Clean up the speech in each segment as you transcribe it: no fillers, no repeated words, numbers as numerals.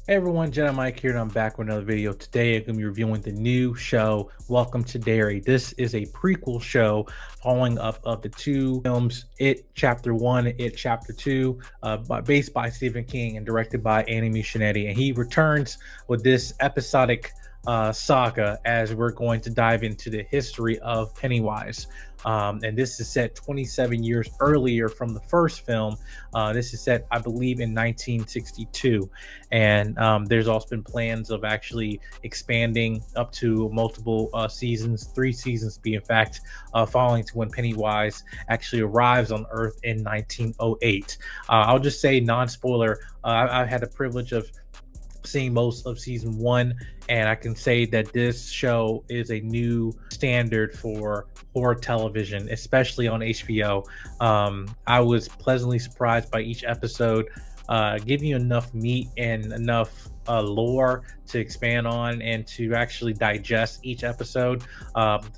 Hey everyone, Jedi Mike here, and I'm back with another video. Today, I'm going to be reviewing the new show, Welcome to Derry. This is a prequel show following up of the two films, It Chapter 1, It Chapter 2, based by Stephen King and directed by Andy Muschietti. And he returns with this episodic saga as we're going to dive into the history of Pennywise. And this is set 27 years earlier from the first film. This is set, I believe, in 1962. And there's also been plans of actually expanding up to multiple seasons, 3 seasons to be in fact, following to when Pennywise actually arrives on Earth in 1908. I'll just say, non-spoiler, I've had the privilege of seeing most of season 1, and I can say that this show is a new standard for horror television, especially on HBO. I was pleasantly surprised by each episode, giving you enough meat and enough lore to expand on and to actually digest each episode.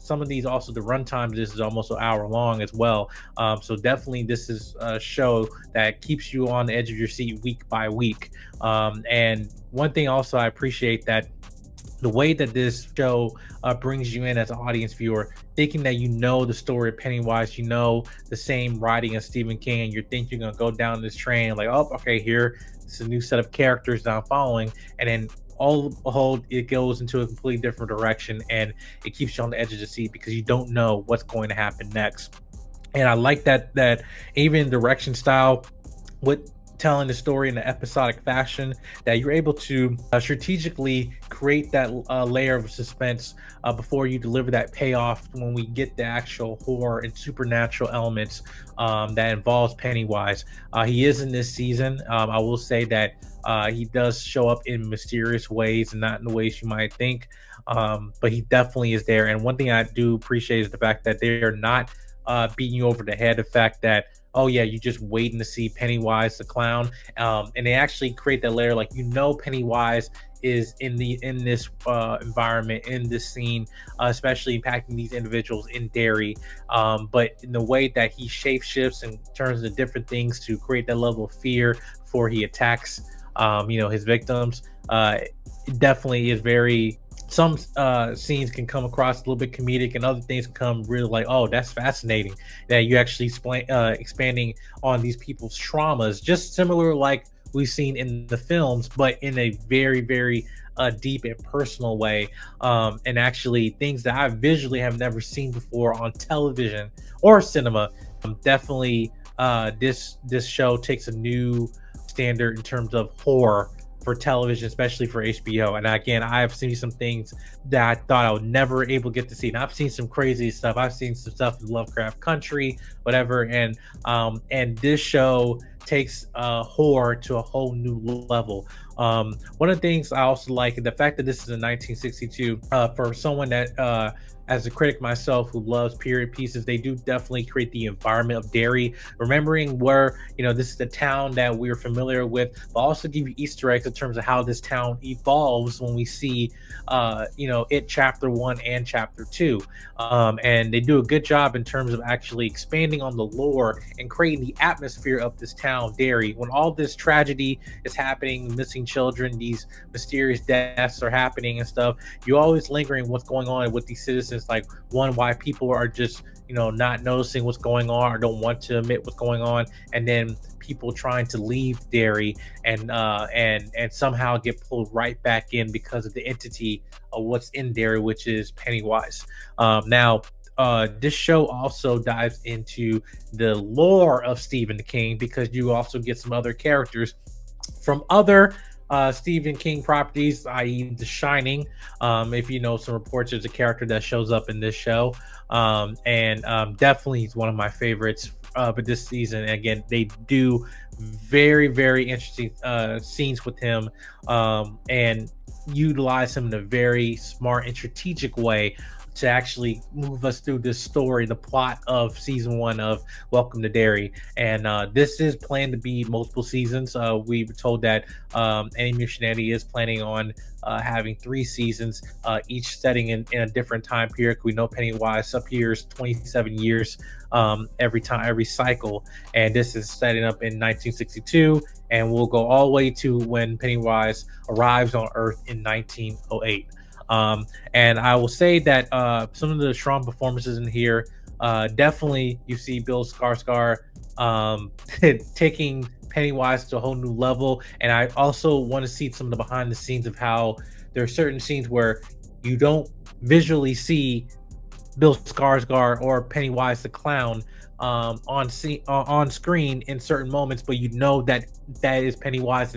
Some of these, also the runtime, this is almost an hour long as well. So definitely this is a show that keeps you on the edge of your seat week by week. And one thing also I appreciate, that the way that this show brings you in as an audience viewer, thinking that you know the story of Pennywise, you know the same writing as Stephen King, and you think you're gonna go down this train like, oh, okay, here it's a new set of characters that I'm following, and then all behold, it goes into a completely different direction, and it keeps you on the edge of the seat because you don't know what's going to happen next. And I like that even direction style with telling the story in an episodic fashion, that you're able to strategically create that layer of suspense before you deliver that payoff when we get the actual horror and supernatural elements that involves Pennywise. He is in this season. I will say that he does show up in mysterious ways and not in the ways you might think, but he definitely is there. And one thing I do appreciate is the fact that they are not beating you over the head. The fact that, oh yeah, you just waiting to see Pennywise the clown, and they actually create that layer, like, Pennywise is in this environment, in this scene, especially impacting these individuals in Derry, but in the way that he shapeshifts and turns into different things to create that level of fear before he attacks his victims. It definitely is very, some scenes can come across a little bit comedic, and other things can come really like, oh, that's fascinating that you actually expanding on these people's traumas, just similar like we've seen in the films, but in a very, very deep and personal way, and actually things that I visually have never seen before on television or cinema. Definitely, this show takes a new standard in terms of horror for television, especially for HBO. And again, I have seen some things that I thought I would never able to get to see. And I've seen some crazy stuff. I've seen some stuff in Lovecraft Country, whatever. And this show takes horror to a whole new level. One of the things I also like, the fact that this is in 1962, for someone that as a critic myself who loves period pieces, they do definitely create the environment of Derry, remembering where, this is the town that we're familiar with, but also give you Easter eggs in terms of how this town evolves when we see, It Chapter 1 and Chapter 2. And they do a good job in terms of actually expanding on the lore and creating the atmosphere of this town, Derry. When all this tragedy is happening, missing children, these mysterious deaths are happening and stuff, you're always lingering what's going on with these citizens. Like, one, why people are just not noticing what's going on or don't want to admit what's going on, and then people trying to leave Derry and somehow get pulled right back in because of the entity of what's in Derry, which is Pennywise. Now, this show also dives into the lore of Stephen King, because you also get some other characters from other Stephen King properties, i.e., The Shining. If you know some reports, there's a character that shows up in this show, and definitely he's one of my favorites. But this season, again, they do very, very interesting scenes with him, and utilize him in a very smart and strategic way to actually move us through this story, the plot of season 1 of Welcome to Derry. And this is planned to be multiple seasons. We were told that Andy Muschietti is planning on having 3 seasons, each setting in a different time period. We know Pennywise appears 27 years every cycle, and this is setting up in 1962, and we'll go all the way to when Pennywise arrives on Earth in 1908. And I will say that some of the strong performances in here, definitely you see Bill Skarsgård taking Pennywise to a whole new level. And I also want to see some of the behind the scenes of how there are certain scenes where you don't visually see Bill Skarsgård or Pennywise the clown on screen in certain moments, but you know that is Pennywise,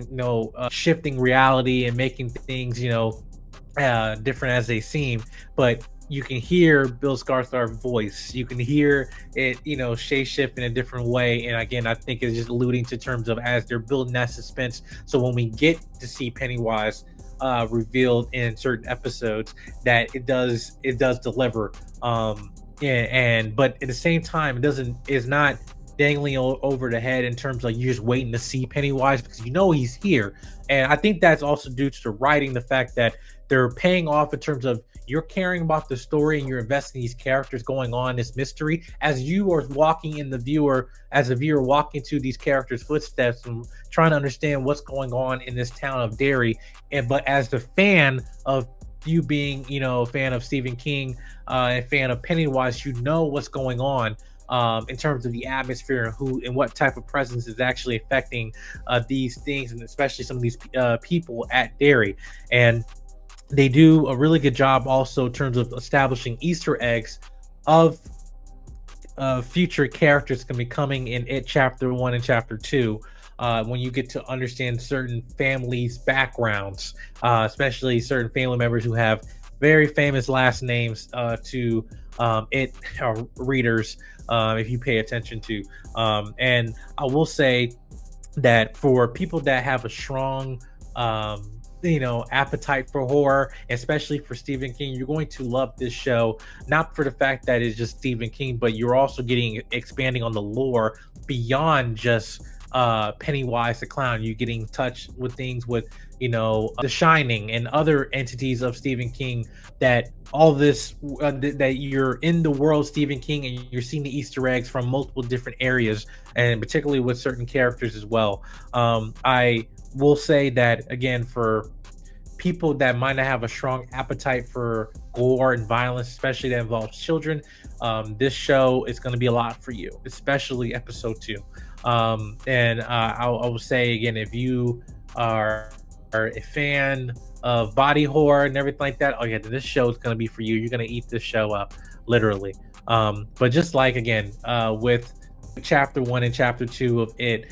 shifting reality and making things, different as they seem. But you can hear Bill Skarsgård's voice, you can hear it, shape shift in a different way. And again, I think it's just alluding to terms of as they're building that suspense, so when we get to see Pennywise revealed in certain episodes, that it does deliver. But at the same time, it's not dangling over the head in terms of you just waiting to see Pennywise, because he's here. And I think that's also due to the writing, the fact that they're paying off in terms of you're caring about the story and you're investing these characters going on this mystery as you are walking in the viewer, as a viewer walking to these characters' footsteps and trying to understand what's going on in this town of Derry. But as the fan of you being, a fan of Stephen King and fan of Pennywise, what's going on in terms of the atmosphere and who and what type of presence is actually affecting these things, and especially some of these people at Derry. And they do a really good job also in terms of establishing Easter eggs of future characters can be coming in it chapter 1 and chapter 2. When you get to understand certain families' backgrounds, especially certain family members who have very famous last names to readers, if you pay attention to. And I will say that for people that have a strong appetite for horror, especially for Stephen King, you're going to love this show, not for the fact that it's just Stephen King, but you're also expanding on the lore beyond just Pennywise the clown. You're getting in touch with things with The Shining and other entities of Stephen King, that all this that you're in the world of Stephen King and you're seeing the Easter eggs from multiple different areas, and particularly with certain characters as well. I will say that again, for people that might not have a strong appetite for gore and violence, especially that involves children, this show is going to be a lot for you, especially episode 2. And I will say again, if you are a fan of body horror and everything like that, this show is going to be for you. You're going to eat this show up, literally. But just like again, with chapter 1 and chapter 2 of it,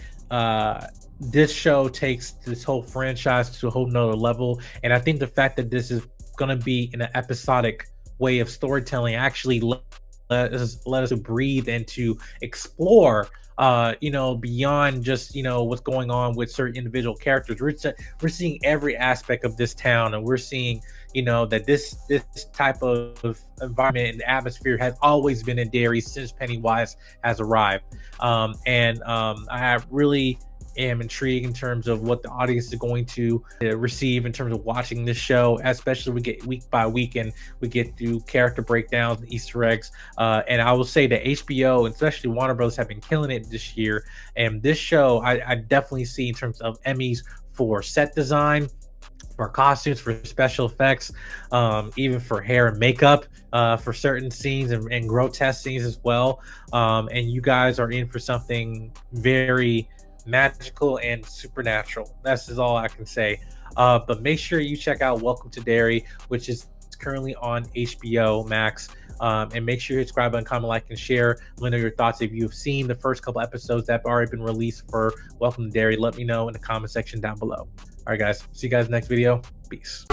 this show takes this whole franchise to a whole nother level. And I think the fact that this is going to be in an episodic way of storytelling actually let us breathe and to explore beyond just what's going on with certain individual characters. We're seeing every aspect of this town, and we're seeing that this type of environment and atmosphere has always been in Derry since Pennywise has arrived. I really am intrigued in terms of what the audience is going to receive in terms of watching this show, especially we get week by week and we get to character breakdowns and Easter eggs. And I will say that HBO and especially Warner Bros. Have been killing it this year. And this show, I definitely see in terms of Emmys for set design, for costumes, for special effects, even for hair and makeup, for certain scenes and grotesque scenes as well. And you guys are in for something very magical and supernatural. That's all I can say. But make sure you check out Welcome to Derry, which is currently on HBO Max. And make sure you subscribe and comment, like, and share. Let me know your thoughts. If you've seen the first couple episodes that have already been released for Welcome to Derry, let me know in the comment section down below. All right, guys. See you guys next video. Peace.